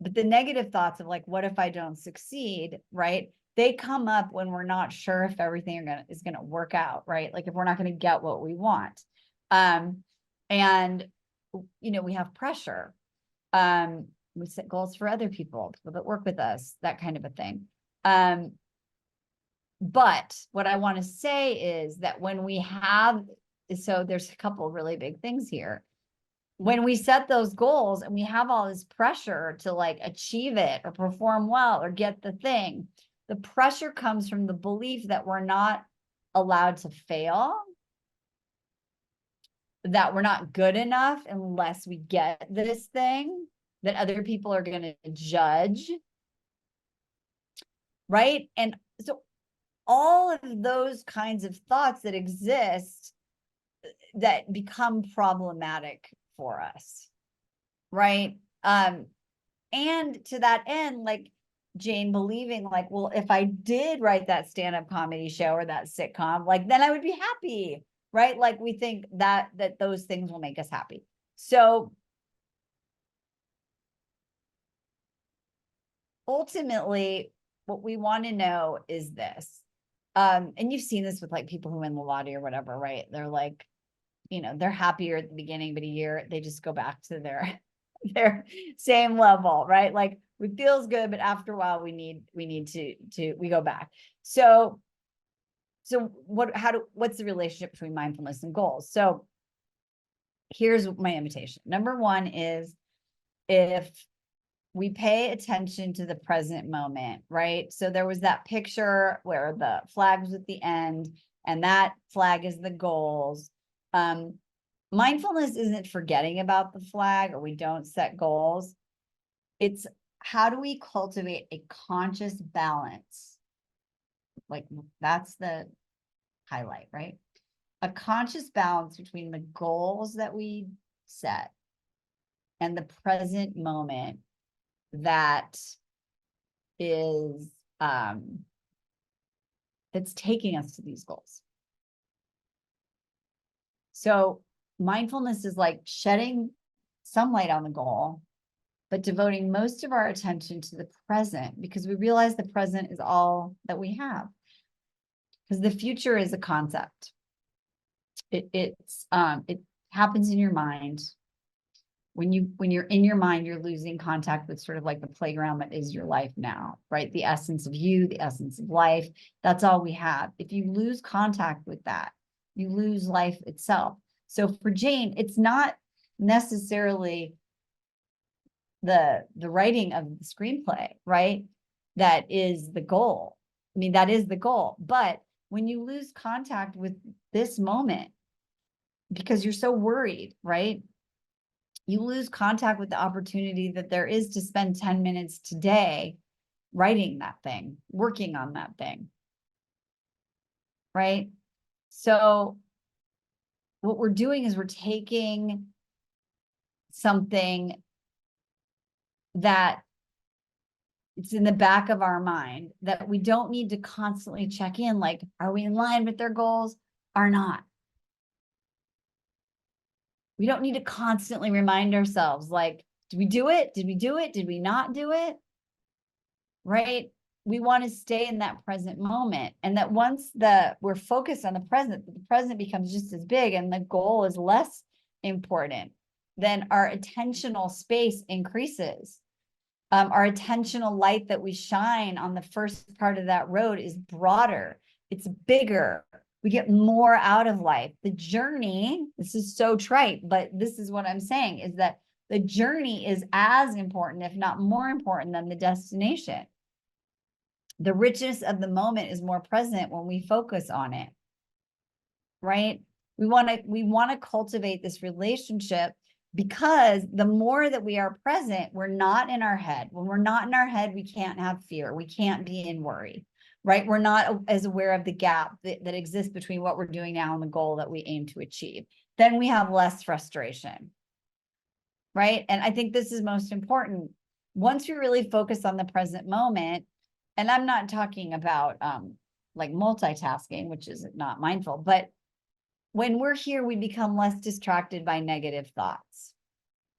But the negative thoughts of like, what if I don't succeed, right? They come up when we're not sure if everything is going to work out, right? Like if we're not going to get what we want. And, we have pressure. We set goals for other people that work with us, that kind of a thing. But what I want to say is that when we have, so there's a couple of really big things here. When we set those goals and we have all this pressure to like achieve it or perform well or get the thing, the pressure comes from the belief that we're not allowed to fail, that we're not good enough unless we get this thing, that other people are going to judge, right? And so all of those kinds of thoughts that exist that become problematic for us, right? And to that end, like Jane believing like, well, if I did write that stand-up comedy show or that sitcom, like then I would be happy, right? Like we think that those things will make us happy. So ultimately, what we want to know is this. And you've seen this with like people who win the lottery or whatever, right? They're like, they're happier at the beginning, but a year they just go back to their same level, right? Like it feels good, but after a while we go back. So what's the relationship between mindfulness and goals? So here's my invitation. Number one is if we pay attention to the present moment, right? So there was that picture where the flag was at the end and that flag is the goals. Mindfulness isn't forgetting about the flag or we don't set goals. It's how do we cultivate a conscious balance? Like that's the highlight, right? A conscious balance between the goals that we set and the present moment that is that's taking us to these goals. So mindfulness is like shedding some light on the goal, but devoting most of our attention to the present because we realize the present is all that we have. Because the future is a concept. It happens in your mind. When you're in your mind, you're losing contact with sort of like the playground that is your life now, right? The essence of you, the essence of life, that's all we have. If you lose contact with that, you lose life itself. So for Jane, it's not necessarily the writing of the screenplay, right? That is the goal. I mean, that is the goal. But when you lose contact with this moment, because you're so worried, right? You lose contact with the opportunity that there is to spend 10 minutes today writing that thing, working on that thing, right? So what we're doing is we're taking something that it's in the back of our mind that we don't need to constantly check in, like, are we in line with their goals or not? We don't need to constantly remind ourselves, like, did we do it? Did we do it? Did we not do it? Right? We want to stay in that present moment. And that once we're focused on the present becomes just as big and the goal is less important, then our attentional space increases. Our attentional light that we shine on the first part of that road is broader. It's bigger. We get more out of life. The journey, this is so trite, but this is what I'm saying, is that the journey is as important, if not more important than the destination. The richness of the moment is more present when we focus on it, right? We want to cultivate this relationship because the more that we are present, we're not in our head. When we're not in our head, we can't have fear. We can't be in worry. Right? We're not as aware of the gap that exists between what we're doing now and the goal that we aim to achieve. Then we have less frustration, right? And I think this is most important. Once we really focus on the present moment, and I'm not talking about like multitasking, which is not mindful, but when we're here, we become less distracted by negative thoughts.